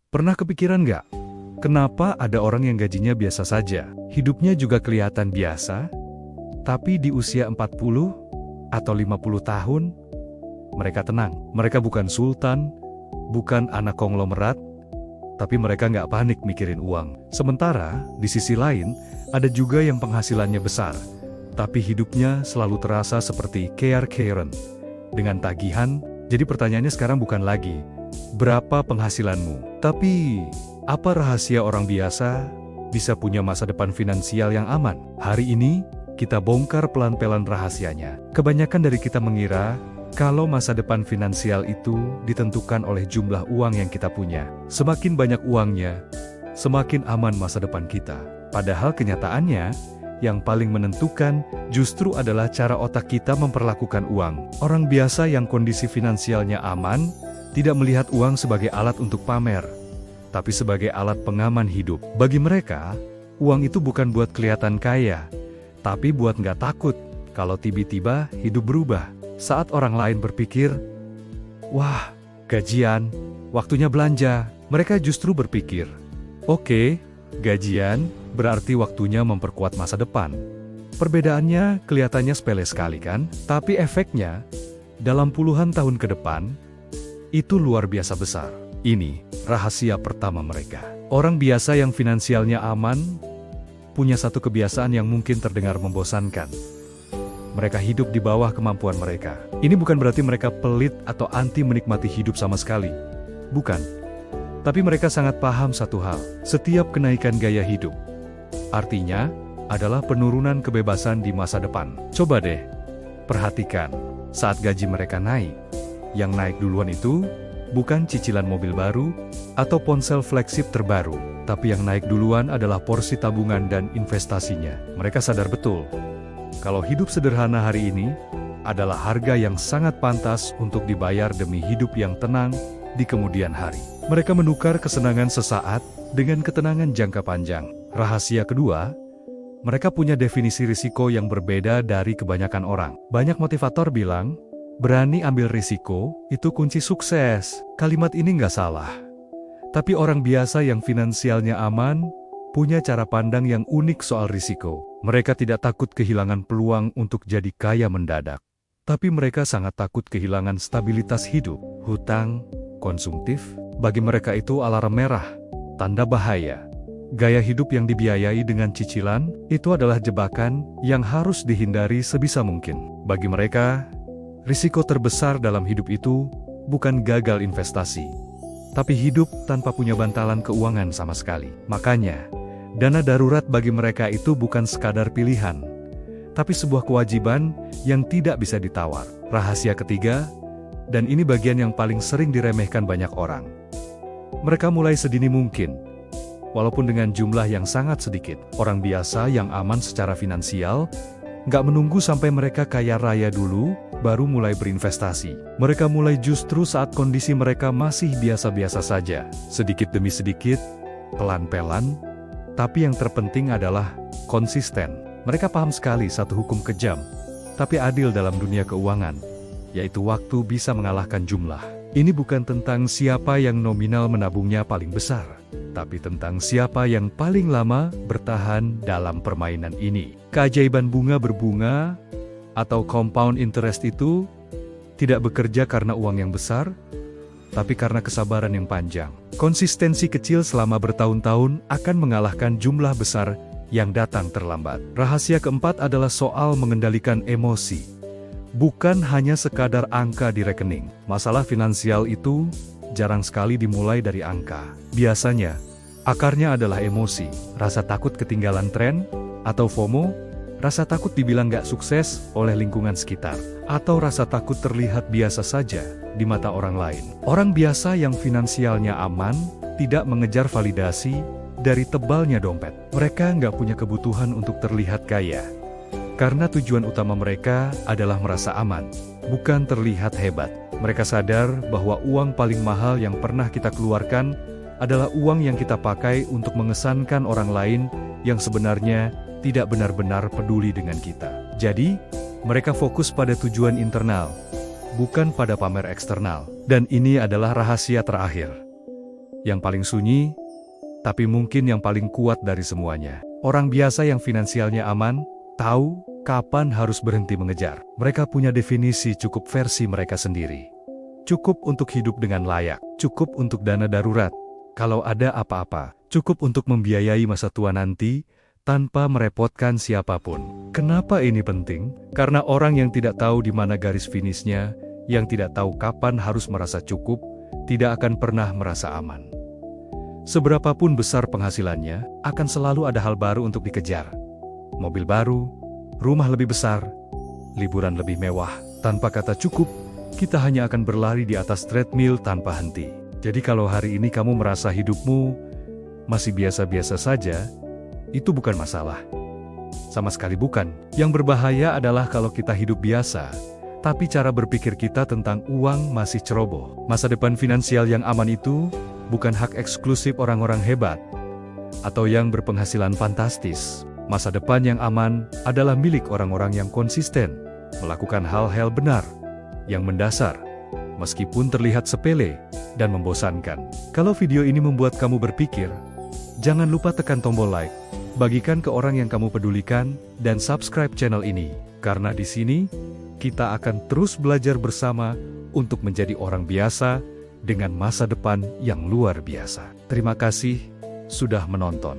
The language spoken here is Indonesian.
Pernah kepikiran nggak? Kenapa ada orang yang gajinya biasa saja, hidupnya juga kelihatan biasa, tapi di usia 40 atau 50 tahun, mereka tenang. Mereka bukan sultan, bukan anak konglomerat, tapi mereka nggak panik mikirin uang. Sementara, di sisi lain, ada juga yang penghasilannya besar, tapi hidupnya selalu terasa seperti kear-kearen. Dengan tagihan, jadi pertanyaannya sekarang bukan lagi, berapa penghasilanmu? Tapi, apa rahasia orang biasa bisa punya masa depan finansial yang aman? Hari ini, kita bongkar pelan-pelan rahasianya. Kebanyakan dari kita mengira, kalau masa depan finansial itu ditentukan oleh jumlah uang yang kita punya. Semakin banyak uangnya, semakin aman masa depan kita. Padahal kenyataannya, yang paling menentukan justru adalah cara otak kita memperlakukan uang. Orang biasa yang kondisi finansialnya aman, tidak melihat uang sebagai alat untuk pamer, tapi sebagai alat pengaman hidup. Bagi mereka, uang itu bukan buat kelihatan kaya, tapi buat nggak takut kalau tiba-tiba hidup berubah. Saat orang lain berpikir, wah, gajian, waktunya belanja, mereka justru berpikir, oke, gajian, berarti waktunya memperkuat masa depan. Perbedaannya kelihatannya sepele sekali kan? Tapi efeknya, dalam puluhan tahun ke depan, itu luar biasa besar. Ini rahasia pertama mereka. Orang biasa yang finansialnya aman, punya satu kebiasaan yang mungkin terdengar membosankan. Mereka hidup di bawah kemampuan mereka. Ini bukan berarti mereka pelit atau anti menikmati hidup sama sekali. Bukan. Tapi mereka sangat paham satu hal, setiap kenaikan gaya hidup, artinya adalah penurunan kebebasan di masa depan. Coba deh, perhatikan, saat gaji mereka naik, yang naik duluan itu bukan cicilan mobil baru atau ponsel flagship terbaru, tapi yang naik duluan adalah porsi tabungan dan investasinya. Mereka sadar betul, kalau hidup sederhana hari ini adalah harga yang sangat pantas untuk dibayar demi hidup yang tenang di kemudian hari. Mereka menukar kesenangan sesaat dengan ketenangan jangka panjang. Rahasia kedua, mereka punya definisi risiko yang berbeda dari kebanyakan orang. Banyak motivator bilang, berani ambil risiko, itu kunci sukses. Kalimat ini nggak salah. Tapi orang biasa yang finansialnya aman, punya cara pandang yang unik soal risiko. Mereka tidak takut kehilangan peluang untuk jadi kaya mendadak. Tapi mereka sangat takut kehilangan stabilitas hidup. Hutang, konsumtif, bagi mereka itu alarm merah, tanda bahaya. Gaya hidup yang dibiayai dengan cicilan, itu adalah jebakan yang harus dihindari sebisa mungkin. Bagi mereka, risiko terbesar dalam hidup itu bukan gagal investasi, tapi hidup tanpa punya bantalan keuangan sama sekali. Makanya, dana darurat bagi mereka itu bukan sekadar pilihan, tapi sebuah kewajiban yang tidak bisa ditawar. Rahasia ketiga, dan ini bagian yang paling sering diremehkan banyak orang. Mereka mulai sedini mungkin, walaupun dengan jumlah yang sangat sedikit. Orang biasa yang aman secara finansial, nggak menunggu sampai mereka kaya raya dulu, baru mulai berinvestasi. Mereka mulai justru saat kondisi mereka masih biasa-biasa saja. Sedikit demi sedikit, pelan-pelan, tapi yang terpenting adalah konsisten. Mereka paham sekali satu hukum kejam, tapi adil dalam dunia keuangan, yaitu waktu bisa mengalahkan jumlah. Ini bukan tentang siapa yang nominal menabungnya paling besar, tapi tentang siapa yang paling lama bertahan dalam permainan ini. Keajaiban bunga berbunga atau compound interest itu tidak bekerja karena uang yang besar, tapi karena kesabaran yang panjang. Konsistensi kecil selama bertahun-tahun akan mengalahkan jumlah besar yang datang terlambat. Rahasia keempat adalah soal mengendalikan emosi. Bukan hanya sekadar angka di rekening. Masalah finansial itu jarang sekali dimulai dari angka. Biasanya, akarnya adalah emosi, rasa takut ketinggalan tren, atau FOMO, rasa takut dibilang nggak sukses oleh lingkungan sekitar, atau rasa takut terlihat biasa saja di mata orang lain. Orang biasa yang finansialnya aman, tidak mengejar validasi dari tebalnya dompet. Mereka nggak punya kebutuhan untuk terlihat kaya. Karena tujuan utama mereka adalah merasa aman, bukan terlihat hebat. Mereka sadar bahwa uang paling mahal yang pernah kita keluarkan adalah uang yang kita pakai untuk mengesankan orang lain yang sebenarnya tidak benar-benar peduli dengan kita. Jadi, mereka fokus pada tujuan internal, bukan pada pamer eksternal. Dan ini adalah rahasia terakhir. Yang paling sunyi, tapi mungkin yang paling kuat dari semuanya. Orang biasa yang finansialnya aman, tahu kapan harus berhenti mengejar. Mereka punya definisi cukup versi mereka sendiri. Cukup untuk hidup dengan layak, cukup untuk dana darurat. Kalau ada apa-apa, cukup untuk membiayai masa tua nanti, tanpa merepotkan siapapun. Kenapa ini penting? Karena orang yang tidak tahu di mana garis finishnya, yang tidak tahu kapan harus merasa cukup, tidak akan pernah merasa aman. Seberapapun besar penghasilannya, akan selalu ada hal baru untuk dikejar. Mobil baru, rumah lebih besar, liburan lebih mewah. Tanpa kata cukup, kita hanya akan berlari di atas treadmill tanpa henti. Jadi kalau hari ini kamu merasa hidupmu masih biasa-biasa saja, itu bukan masalah. Sama sekali bukan. Yang berbahaya adalah kalau kita hidup biasa, tapi cara berpikir kita tentang uang masih ceroboh. Masa depan finansial yang aman itu bukan hak eksklusif orang-orang hebat atau yang berpenghasilan fantastis. Masa depan yang aman adalah milik orang-orang yang konsisten, melakukan hal-hal benar, yang mendasar, meskipun terlihat sepele dan membosankan. Kalau video ini membuat kamu berpikir, jangan lupa tekan tombol like, bagikan ke orang yang kamu pedulikan, dan subscribe channel ini. Karena di sini, kita akan terus belajar bersama untuk menjadi orang biasa dengan masa depan yang luar biasa. Terima kasih sudah menonton.